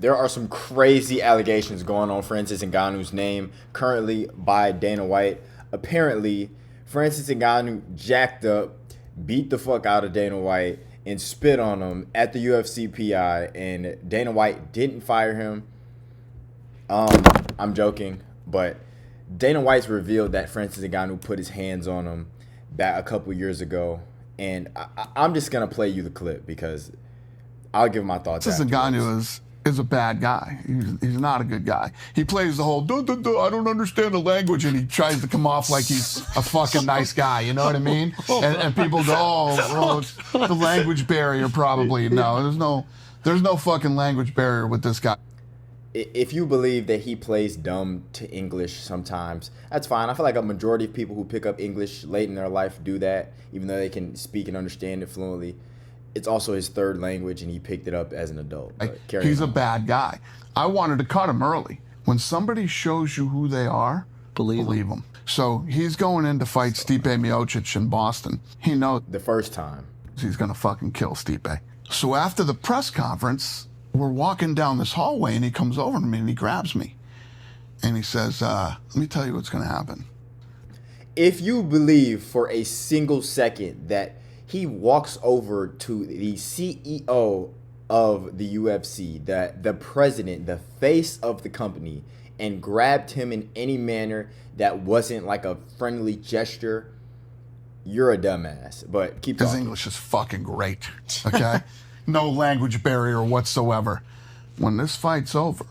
there are some crazy allegations going on Francis Ngannou's name currently by Dana White. Apparently, Francis Ngannou jacked up, beat the fuck out of Dana White, and spit on him at the UFC PI, and Dana White didn't fire him. I'm joking, but Dana White's revealed that Francis Ngannou put his hands on him back a couple years ago, and I'm just gonna play you the clip because I'll give my thoughts. Francis Ngannou is a bad guy. He's not a good guy. He plays the whole I don't understand the language, and he tries to come off like he's a fucking nice guy. You know what I mean? And people go, oh, it's the language barrier probably. No, there's no fucking language barrier with this guy. If you believe that he plays dumb to English sometimes, that's fine. I feel like a majority of people who pick up English late in their life do that, even though they can speak and understand it fluently. It's also his third language, and he picked it up as an adult. He's a bad guy. I wanted to cut him early. When somebody shows you who they are, believe them. So he's going in to fight Stipe Miocic in Boston. He knows the first time he's going to fucking kill Stipe. So after the press conference, we're walking down this hallway, and he comes over to me, and he grabs me. And he says, let me tell you what's going to happen. If you believe for a single second that he walks over to the CEO of the UFC, the president, the face of the company, and grabbed him in any manner that wasn't like a friendly gesture, you're a dumbass. But keep talking. His English is fucking great, okay? No language barrier whatsoever. When this fight's over,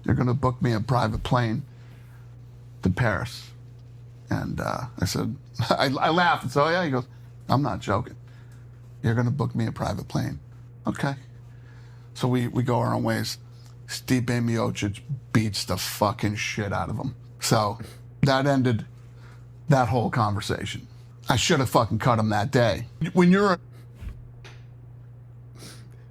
you're going to book me a private plane to Paris. And I said, I laughed and said, oh yeah? He goes, I'm not joking. You're going to book me a private plane. Okay. So we go our own ways. Stipe Miocic beats the fucking shit out of him. So that ended that whole conversation. I should have fucking cut him that day. When you're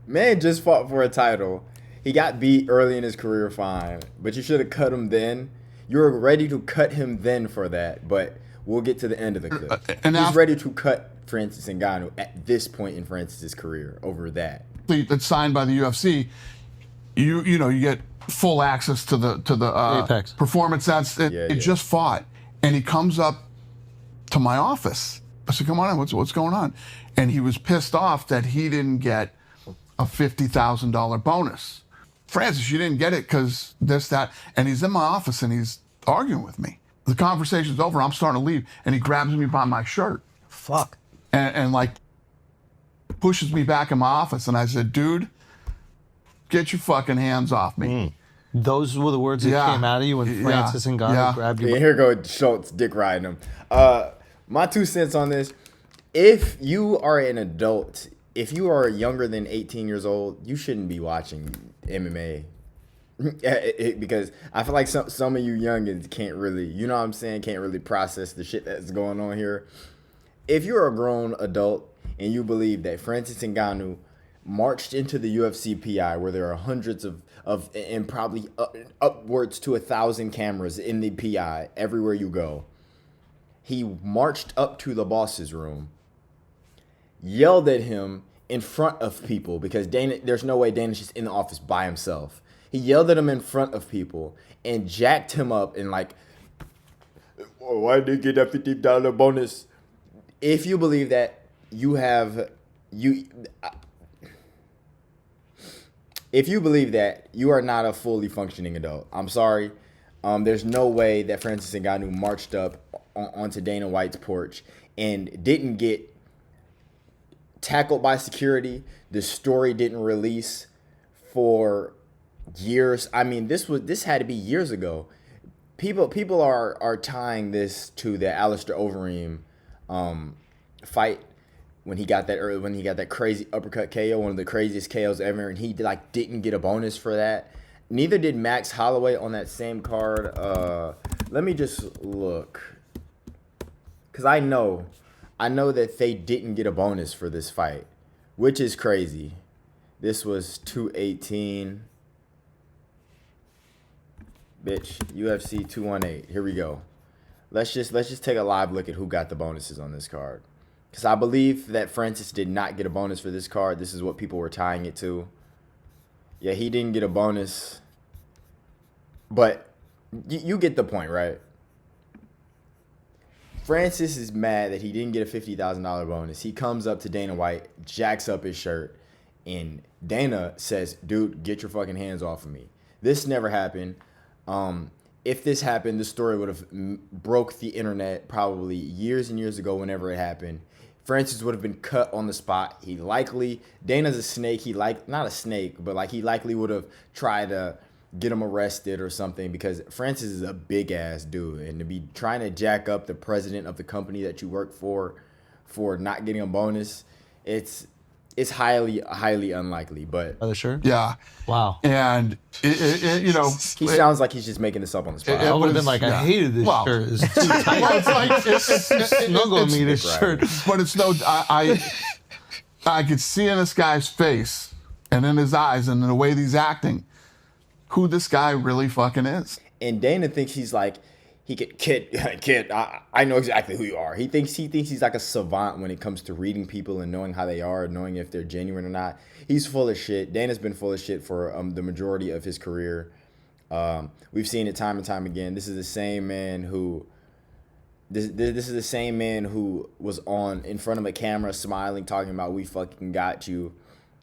Man just fought for a title. He got beat early in his career, fine. But you should have cut him then. You were ready to cut him then for that, but we'll get to the end of the clip. He's ready to cut Francis Ngannou at this point in Francis's career over that. That's signed by the UFC. You get full access to the Apex performance. He just fought, and he comes up to my office. I said, "Come on in. What's going on?" And he was pissed off that he didn't get a $50,000 bonus. Francis, you didn't get it because this, that. And he's in my office and he's arguing with me. The conversation's over. I'm starting to leave. And he grabs me by my shirt. Fuck. And like pushes me back in my office. And I said, dude, get your fucking hands off me. Those were the words that came out of you when Francis Ngannou grabbed you. Yeah, here goes Schultz dick riding him. My 2 cents on this. If you are an adult, if you are younger than 18 years old, you shouldn't be watching MMA. Because I feel like some of you youngins can't really, you know what I'm saying, can't really process the shit that's going on here. If you're a grown adult and you believe that Francis Ngannou marched into the UFC PI where there are hundreds of and probably upwards to 1,000 cameras in the PI everywhere you go, he marched up to the boss's room, yelled at him in front of people because there's no way Dana's just in the office by himself. He yelled at him in front of people and jacked him up and like, why did you get that $50 bonus? If you believe that if you believe that, you are not a fully functioning adult. I'm sorry. There's no way that Francis Ngannou marched up onto Dana White's porch and didn't get tackled by security. The story didn't release for years. I mean, this had to be years ago. People are tying this to the Alistair Overeem fight when he got that crazy uppercut KO, one of the craziest KOs ever, and he didn't get a bonus for that. Neither did Max Holloway on that same card. Let me just look, because I know that they didn't get a bonus for this fight, which is crazy. This was 218. Bitch, UFC 218. Here we go. Let's just take a live look at who got the bonuses on this card. Because I believe that Francis did not get a bonus for this card. This is what people were tying it to. Yeah, he didn't get a bonus. But you get the point, right? Francis is mad that he didn't get a $50,000 bonus. He comes up to Dana White, jacks up his shirt, and Dana says, dude, get your fucking hands off of me. This never happened. If this happened, the story would have broke the internet probably years and years ago whenever it happened. Francis would have been cut on the spot. Dana's a snake. Not a snake, but he likely would have tried to get him arrested or something, because Francis is a big ass dude, and to be trying to jack up the president of the company that you work for not getting a bonus, it's highly unlikely. But Are they sure? Yeah. Wow. And he sounds like he's just making this up on the spot. I would have been like, I hated this shirt. It's too tight. Well, it's like Snuggle me this shirt. But it's no. I could see in this guy's face and in his eyes and in the way he's acting who this guy really fucking is. And Dana thinks he's like, kid, I know exactly who you are. He thinks he's like a savant when it comes to reading people and knowing how they are, knowing if they're genuine or not. He's full of shit. Dana's been full of shit for the majority of his career. We've seen it time and time again. This is the same man who was on in front of a camera smiling, talking about, we fucking got you.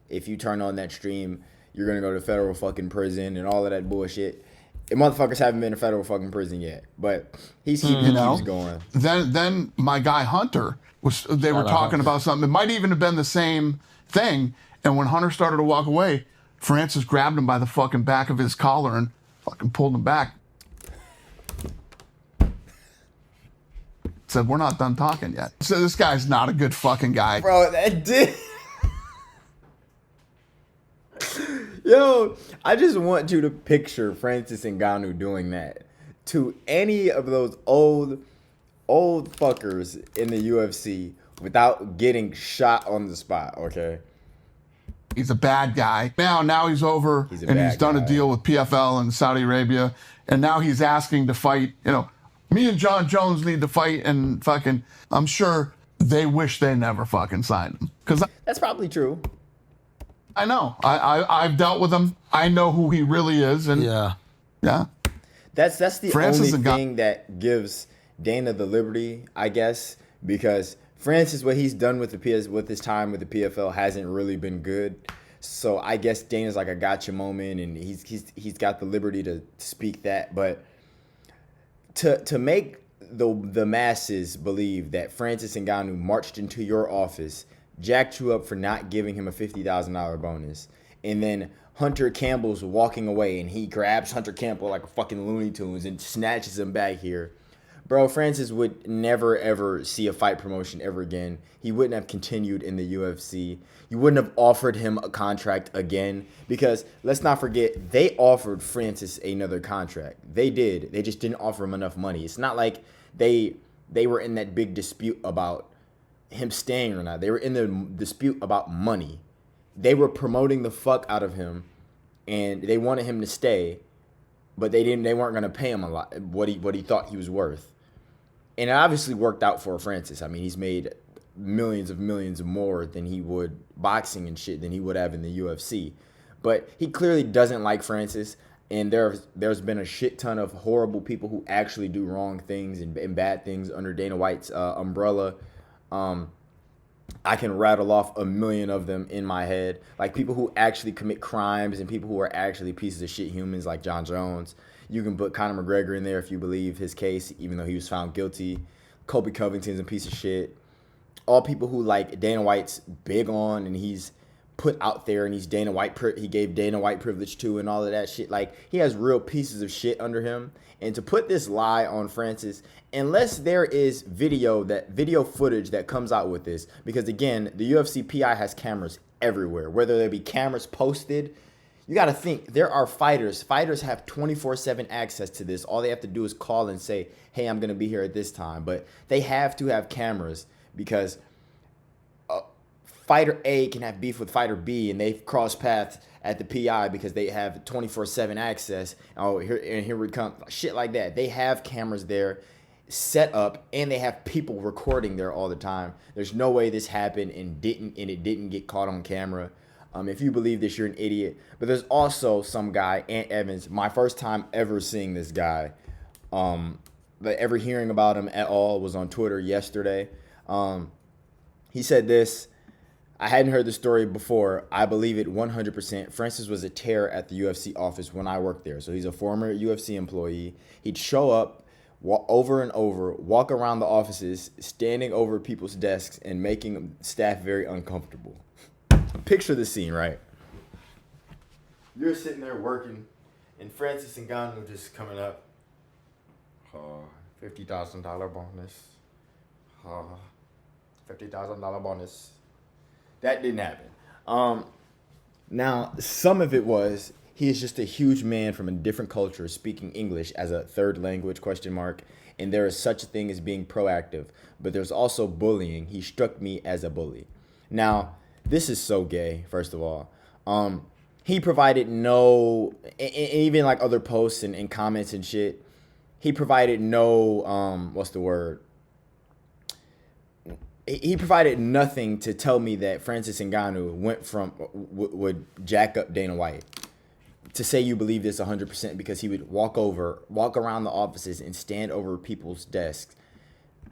If you turn on that stream, you're going to go to federal fucking prison and all of that bullshit. And motherfuckers haven't been in federal fucking prison yet. But he keeps going. Then my guy Hunter, they were talking about something. It might even have been the same thing. And when Hunter started to walk away, Francis grabbed him by the fucking back of his collar and fucking pulled him back. Said, we're not done talking yet. So this guy's not a good fucking guy. Bro, that did... Yo, I just want you to picture Francis Ngannou doing that to any of those old fuckers in the UFC without getting shot on the spot, okay? He's a bad guy. Now he's over, he's done a deal with PFL in Saudi Arabia, and now he's asking to fight. Me and John Jones need to fight, and fucking, I'm sure they wish they never fucking signed him. That's probably true. I know. I've dealt with him. I know who he really is, and yeah. That's the only thing that gives Dana the liberty, I guess, because Francis, what he's done with his time with the PFL hasn't really been good. So I guess Dana's like a gotcha moment, and he's got the liberty to speak that. But to make the masses believe that Francis Ngannou marched into your office, jacked you up for not giving him a $50,000 bonus, and then Hunter Campbell's walking away and he grabs Hunter Campbell like a fucking Looney Tunes and snatches him back here. Bro, Francis would never ever see a fight promotion ever again. He wouldn't have continued in the UFC. You wouldn't have offered him a contract again, because let's not forget, they offered Francis another contract. They did. They just didn't offer him enough money. It's not like they were in that big dispute about him staying or not. They were in the dispute about money. They were promoting the fuck out of him, and they wanted him to stay, but they weren't going to pay him a lot, what he thought he was worth. And it obviously worked out for Francis. I mean, he's made millions more than he would boxing and shit than he would have in the UFC. But he clearly doesn't like Francis, and there's been a shit ton of horrible people who actually do wrong things and bad things under Dana White's umbrella. I can rattle off a million of them in my head, like people who actually commit crimes and people who are actually pieces of shit humans, like John Jones. You can put Conor McGregor in there if you believe his case, even though he was found guilty. Colby Covington's a piece of shit. All people who like Dana White's big on and he's put out there, and he gave Dana White privilege to, and all of that shit. Like, he has real pieces of shit under him. And to put this lie on Francis, unless there is video footage that comes out with this, because again, the UFC PI has cameras everywhere, whether there be cameras posted. You got to think, there are fighters. Fighters have 24/7 access to this. All they have to do is call and say, hey, I'm going to be here at this time. But they have to have cameras, because Fighter A can have beef with Fighter B, and they've crossed paths at the PI because they have 24/7 access. Oh, here we come. Shit like that. They have cameras there set up, and they have people recording there all the time. There's no way this happened and it didn't get caught on camera. If you believe this, you're an idiot. But there's also some guy, Ant Evans. My first time ever seeing this guy, but ever hearing about him at all was on Twitter yesterday. He said this. I hadn't heard the story before. I believe it 100%. Francis was a terror at the UFC office when I worked there. So he's a former UFC employee. He'd show up over and over, walk around the offices, standing over people's desks and making staff very uncomfortable. Picture the scene, right? You're sitting there working, and Francis Ngannou just coming up. $50,000 bonus. $50,000 bonus. That didn't happen. Now, some of it was he is just a huge man from a different culture speaking English as a third language, ? And there is such a thing as being proactive. But there's also bullying. He struck me as a bully. Now, this is so gay, first of all. He provided no, even like other posts and comments and shit, he provided no, what's the word? He provided nothing to tell me that Francis Ngannou went from, would jack up Dana White. To say you believe this 100% because he would walk around the offices and stand over people's desks.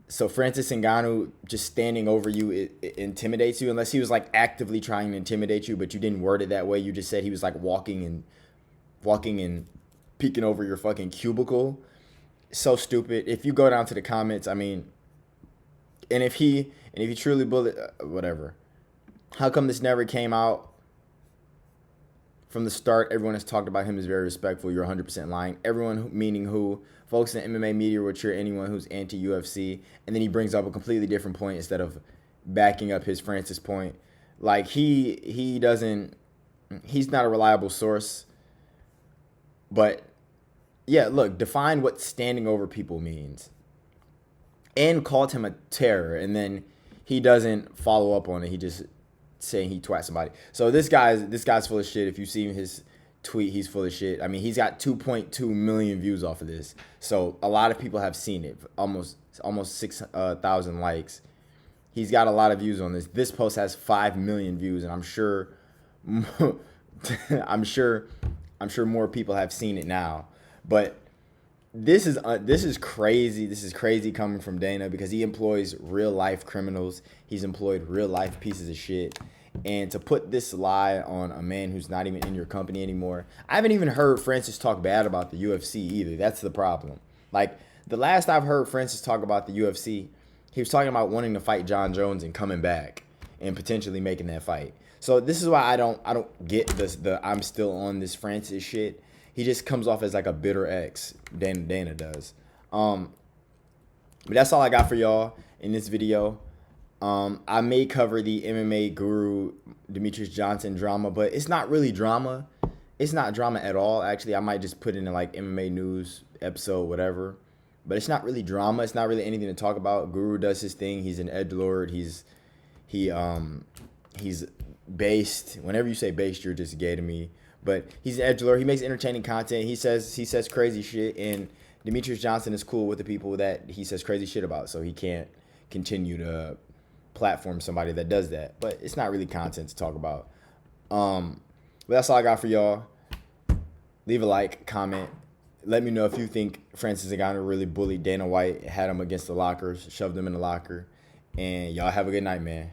So Francis Ngannou just standing over you, it intimidates you, unless he was like actively trying to intimidate you, but you didn't word it that way. You just said he was like walking and peeking over your fucking cubicle. So stupid. If you go down to the comments, I mean, and if he truly bullied, whatever. How come this never came out from the start? Everyone has talked about him as very respectful. You're 100% lying. Everyone, meaning who? Folks in MMA media will cheer anyone who's anti-UFC. And then he brings up a completely different point instead of backing up his Francis point. Like, he's not a reliable source. But, yeah, look, define what standing over people means. And called him a terror, and then he doesn't follow up on it. He just saying he twat somebody. So this guy's full of shit. If you see his tweet, he's full of shit. I mean, he's got 2.2 million views off of this. So a lot of people have seen it. Almost 6,000 likes. He's got a lot of views on this. This post has 5 million views, and I'm sure more people have seen it now. But this is crazy. This is crazy coming from Dana because he employs real life criminals. He's employed real life pieces of shit. And to put this lie on a man who's not even in your company anymore. I haven't even heard Francis talk bad about the UFC either. That's the problem. Like, the last I've heard Francis talk about the UFC, he was talking about wanting to fight John Jones and coming back and potentially making that fight. So this is why I don't get the I'm still on this Francis shit. He just comes off as like a bitter ex. Dana does. But that's all I got for y'all in this video. I may cover the MMA guru Demetrius Johnson drama, but it's not really drama. It's not drama at all. Actually, I might just put in a like MMA news episode, whatever. But it's not really drama. It's not really anything to talk about. Guru does his thing. He's an edgelord. He's based. Whenever you say based, you're just gay to me. But he's an edgelord. He makes entertaining content. He says crazy shit, and Demetrius Johnson is cool with the people that he says crazy shit about, so he can't continue to platform somebody that does that. But it's not really content to talk about. But that's all I got for y'all. Leave a like, comment. Let me know if you think Francis Ngannou really bullied Dana White, had him against the lockers, shoved him in the locker. And y'all have a good night, man.